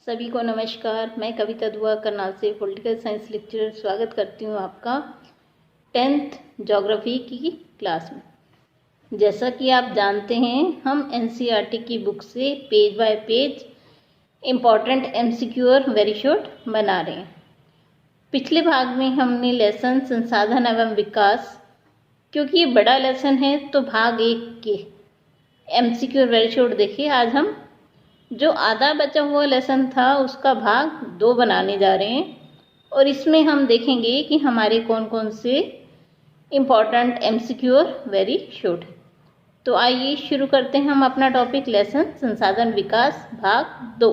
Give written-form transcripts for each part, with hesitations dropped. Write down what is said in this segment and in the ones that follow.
सभी को नमस्कार। मैं कविता दुआ करनाल से पॉलिटिकल साइंस लेक्चरर स्वागत करती हूँ आपका 10th ज्योग्राफी की क्लास में। जैसा कि आप जानते हैं, हम एनसीईआरटी की बुक से page bye page important MCQ और वेरी शॉर्ट बना रहे हैं। पिछले भाग में हमने लेसन संसाधन एवं विकास, क्योंकि ये बड़ा लेसन है तो भाग 1 के एमसीक्यू और वेरी शॉर्ट देखे। आज हम जो आधा बचा हुआ लेसन था उसका भाग 2 बनाने जा रहे हैं और इसमें हम देखेंगे कि हमारे कौन कौन से इम्पॉर्टेंट एमसीक्यू और वेरी शॉर्ट है। तो आइए शुरू करते हैं हम अपना टॉपिक लेसन संसाधन विकास भाग 2।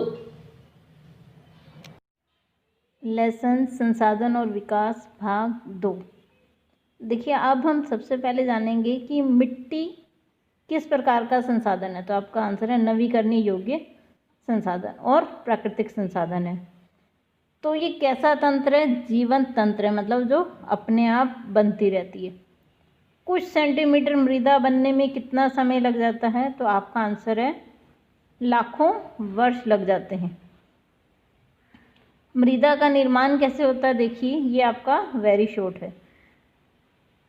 लेसन संसाधन और विकास भाग 2। देखिए, अब हम सबसे पहले जानेंगे कि मिट्टी किस प्रकार का संसाधन है। तो आपका आंसर है नवीकरणीय योग्य संसाधन और प्राकृतिक संसाधन है। तो ये कैसा तंत्र है? जीवंत तंत्र है, मतलब जो अपने आप बनती रहती है। कुछ सेंटीमीटर मृदा बनने में कितना समय लग जाता है? तो आपका आंसर है लाखों वर्ष लग जाते हैं। मृदा का निर्माण कैसे होता है? देखिए, ये आपका वेरी शॉर्ट है।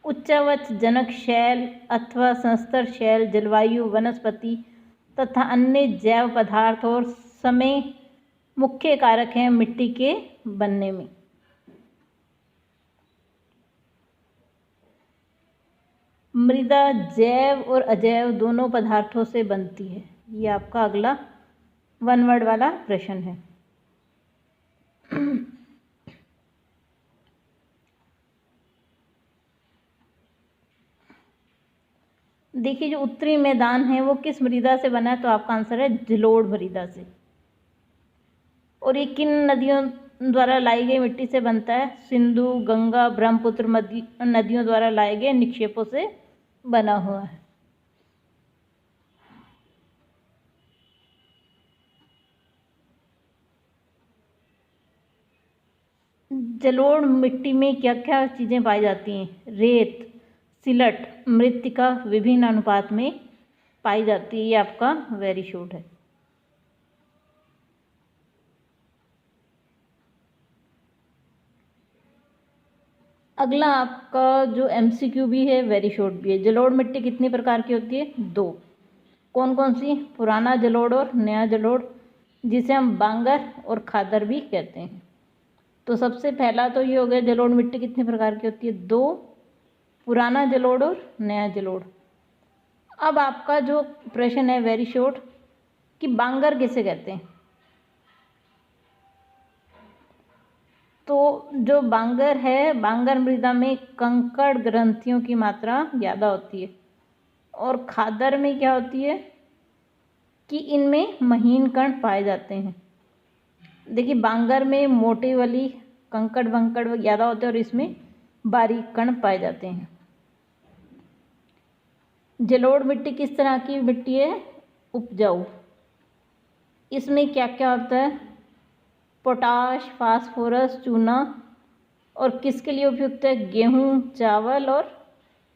उच्चावच जनक शैल अथवा संस्तर शैल जलवायु, वनस्पति तथा अन्य जैव पदार्थ और समय मुख्य कारक हैं मिट्टी के बनने में। मृदा जैव और अजैव दोनों पदार्थों से बनती है। ये आपका अगला 1 वर्ड वाला प्रश्न है। देखिए, जो उत्तरी मैदान है वो किस मृदा से बना है? तो आपका आंसर है जलोढ़ मृदा से। और ये किन नदियों द्वारा लाई गई मिट्टी से बनता है? सिंधु, गंगा, ब्रह्मपुत्र नदियों द्वारा लाए गए निक्षेपों से बना हुआ है। जलोढ़ मिट्टी में क्या क्या चीज़ें पाई जाती हैं? रेत, सिलट, मृत्तिका विभिन्न अनुपात में पाई जाती है। ये आपका वेरी शॉर्ट है। अगला आपका जो एमसीक्यू भी है वेरी शॉर्ट भी है। जलोढ़ मिट्टी कितनी प्रकार की होती है? 2। कौन कौन सी? पुराना जलोढ़ और नया जलोढ़, जिसे हम बांगर और खादर भी कहते हैं। तो सबसे पहला तो ये हो गया, जलोढ़ मिट्टी कितनी प्रकार की होती है? 2, पुराना जलोढ़ और नया जलोढ़। अब आपका जो प्रश्न है वेरी शॉर्ट कि बांगर किसे कहते हैं? तो जो बांगर है, बांगर मृदा में कंकड़ ग्रंथियों की मात्रा ज़्यादा होती है। और खादर में क्या होती है कि इनमें महीन कण पाए जाते हैं। देखिए, बांगर में मोटे वाली कंकड़ वंकड़ ज़्यादा होते हैं और इसमें बारीक कण पाए जाते हैं। जलोढ़ मिट्टी किस तरह की मिट्टी है? उपजाऊ। इसमें क्या क्या होता है? पोटाश, फास्फोरस, चूना। और किसके लिए उपयुक्त है? गेहूँ, चावल और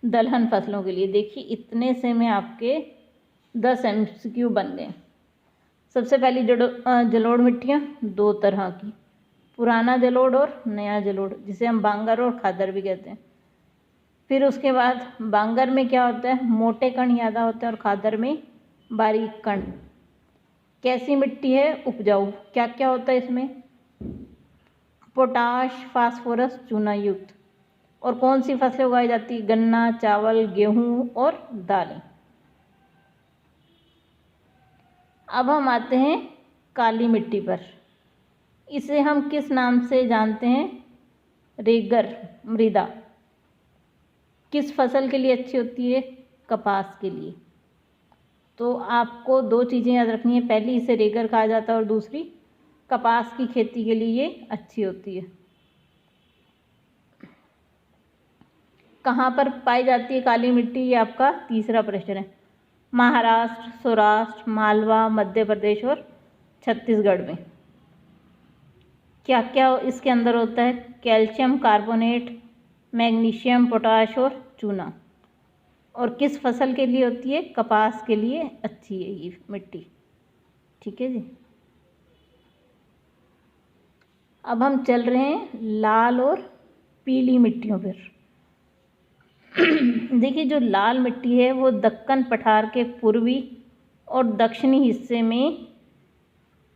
दलहन फसलों के लिए। देखिए, इतने से में आपके 10 एमसीक्यू बन गए। सबसे पहली जलोढ़ मिट्टियाँ 2 तरह की, पुराना जलोढ़ और नया जलोढ़, जिसे हम बांगर और खादर भी कहते हैं। फिर उसके बाद बांगर में क्या होता है? मोटे कण ज़्यादा होते हैं और खादर में बारीक कण। कैसी मिट्टी है? उपजाऊ। क्या क्या होता है इसमें? पोटाश, फास्फोरस, चूना युक्त। और कौन सी फसलें उगाई जाती है? गन्ना, चावल, गेहूँ और दालें। अब हम आते हैं काली मिट्टी पर। इसे हम किस नाम से जानते हैं? रेगर मृदा। किस फसल के लिए अच्छी होती है? कपास के लिए। तो आपको 2 चीज़ें याद रखनी है। पहली, इसे रेगर कहा जाता है और दूसरी, कपास की खेती के लिए ये अच्छी होती है। कहाँ पर पाई जाती है काली मिट्टी? ये आपका तीसरा प्रश्न है। महाराष्ट्र, सौराष्ट्र, मालवा, मध्य प्रदेश और छत्तीसगढ़ में। क्या क्या इसके अंदर होता है? कैल्शियम कार्बोनेट, मैग्नीशियम, पोटाश और चूना। और किस फसल के लिए होती है? कपास के लिए अच्छी है ये मिट्टी। ठीक है जी। अब हम चल रहे हैं लाल और पीली मिट्टियों पर। देखिए जो लाल मिट्टी है वो दक्कन पठार के पूर्वी और दक्षिणी हिस्से में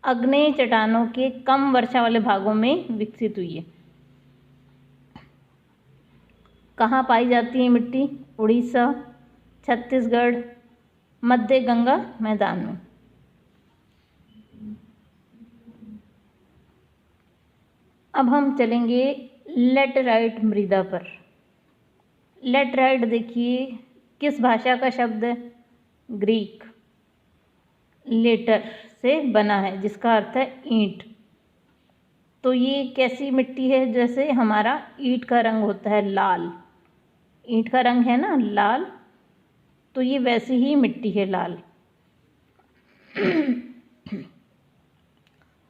आग्नेय चट्टानों के कम वर्षा वाले भागों में विकसित हुई है। कहाँ पाई जाती है मिट्टी? उड़ीसा, छत्तीसगढ़, मध्य गंगा मैदान में। अब हम चलेंगे लेटराइट मृदा पर। लेटराइट देखिए किस भाषा का शब्द है? ग्रीक। लेटर से बना है जिसका अर्थ है ईंट। तो ये कैसी मिट्टी है? जैसे हमारा ईंट का रंग होता है लाल, ईंट का रंग है ना लाल, तो ये वैसी ही मिट्टी है लाल।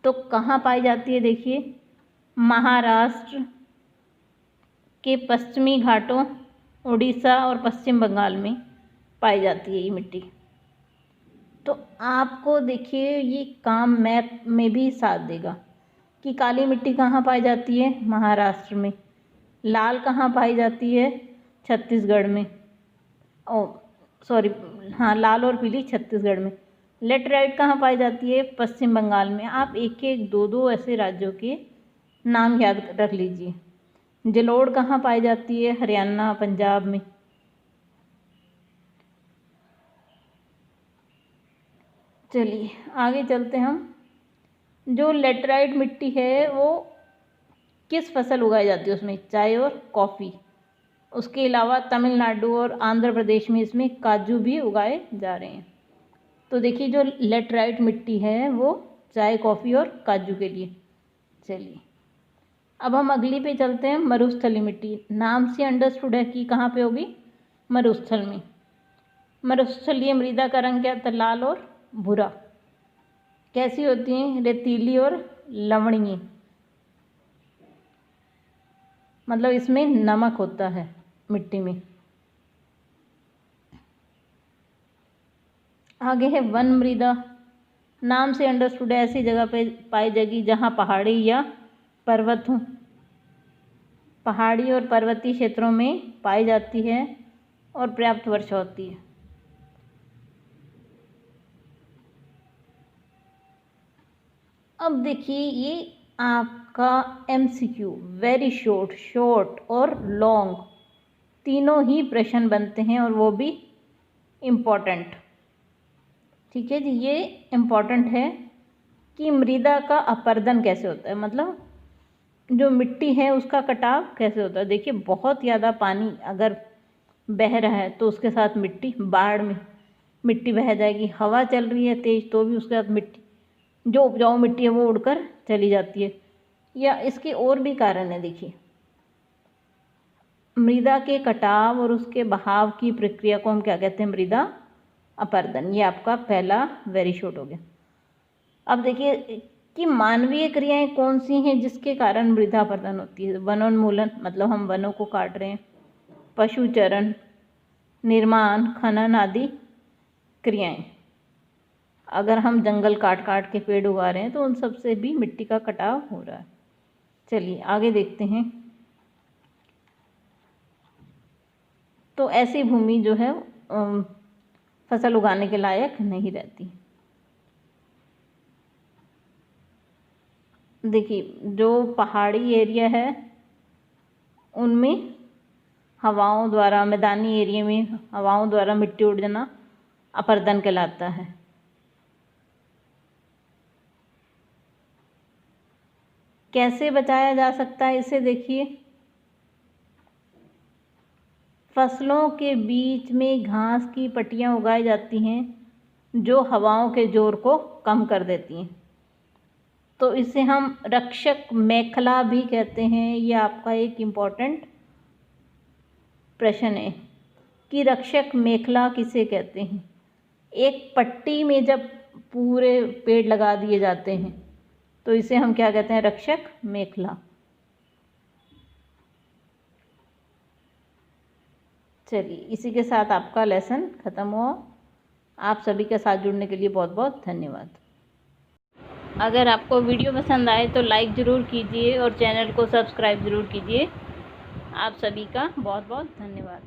तो कहाँ पाई जाती है? देखिए महाराष्ट्र के पश्चिमी घाटों, उड़ीसा और पश्चिम बंगाल में पाई जाती है ये मिट्टी। तो आपको देखिए ये काम मैप में भी साथ देगा कि काली मिट्टी कहाँ पाई जाती है? महाराष्ट्र में। लाल कहाँ पाई जाती है? छत्तीसगढ़ में। हाँ, लाल और पीली छत्तीसगढ़ में। लेटराइट कहाँ पाई जाती है? पश्चिम बंगाल में। आप एक एक दो दो ऐसे राज्यों के नाम याद रख लीजिए। जलोढ़ कहाँ पाई जाती है? हरियाणा, पंजाब में। चलिए आगे चलते हैं हम। जो लेटराइट मिट्टी है वो किस फसल उगाई जाती है उसमें? चाय और कॉफ़ी। उसके अलावा तमिलनाडु और आंध्र प्रदेश में इसमें काजू भी उगाए जा रहे हैं। तो देखिए जो लेटराइट मिट्टी है वो चाय, कॉफ़ी और काजू के लिए। चलिए अब हम अगली पे चलते हैं। मरुस्थली मिट्टी। नाम से अंडरस्टूड है कि कहाँ पे होगी? मरुस्थल में। मरुस्थलीय मृदा का रंग क्या था? लाल और भूरा। कैसी होती हैं? रेतीली और लवणीय, मतलब इसमें नमक होता है मिट्टी में। आगे है वन मृदा। नाम से अंडरस्टूड है ऐसी जगह पे पाई जाएगी जहाँ पहाड़ी या पर्वत हों। पहाड़ी और पर्वतीय क्षेत्रों में पाई जाती है और पर्याप्त वर्षा होती है। अब देखिए ये आपका MCQ, वेरी शॉर्ट, शॉर्ट और लॉन्ग तीनों ही प्रश्न बनते हैं और वो भी इम्पोर्टेंट। ठीक है जी, ये इम्पोर्टेंट है कि मृदा का अपरदन कैसे होता है, मतलब जो मिट्टी है उसका कटाव कैसे होता है। देखिए बहुत ज़्यादा पानी अगर बह रहा है तो उसके साथ मिट्टी, बाढ़ में मिट्टी बह जाएगी। हवा चल रही है तेज़ तो भी उसके साथ मिट्टी, जो उपजाऊ मिट्टी है वो उड़कर चली जाती है। या इसके और भी कारण है। देखिए मृदा के कटाव और उसके बहाव की प्रक्रिया को हम क्या कहते हैं? मृदा अपरदन। ये आपका पहला वेरी शॉर्ट हो गया। अब देखिए कि मानवीय क्रियाएं कौन सी हैं जिसके कारण मृदा अपरदन होती है? वनोन्मूलन, मतलब हम वनों को काट रहे हैं। पशुचरण, निर्माण, खनन आदि क्रियाएं। अगर हम जंगल काट काट के पेड़ उगा रहे हैं तो उन सब से भी मिट्टी का कटाव हो रहा है। चलिए आगे देखते हैं। तो ऐसी भूमि जो है फसल उगाने के लायक नहीं रहती। देखिए जो पहाड़ी एरिया है उनमें हवाओं द्वारा, मैदानी एरिया में हवाओं द्वारा मिट्टी उड़ जाना अपरदन कहलाता है। कैसे बचाया जा सकता है इसे? देखिए फसलों के बीच में घास की पट्टियाँ उगाई जाती हैं जो हवाओं के जोर को कम कर देती हैं। तो इसे हम रक्षक मेखला भी कहते हैं। ये आपका एक इम्पॉर्टेंट प्रश्न है कि रक्षक मेखला किसे कहते हैं। एक पट्टी में जब पूरे पेड़ लगा दिए जाते हैं तो इसे हम क्या कहते हैं? रक्षक मेखला। चलिए इसी के साथ आपका लेसन ख़त्म हुआ। आप सभी के साथ जुड़ने के लिए बहुत बहुत धन्यवाद। अगर आपको वीडियो पसंद आए तो लाइक ज़रूर कीजिए और चैनल को सब्सक्राइब ज़रूर कीजिए। आप सभी का बहुत बहुत धन्यवाद।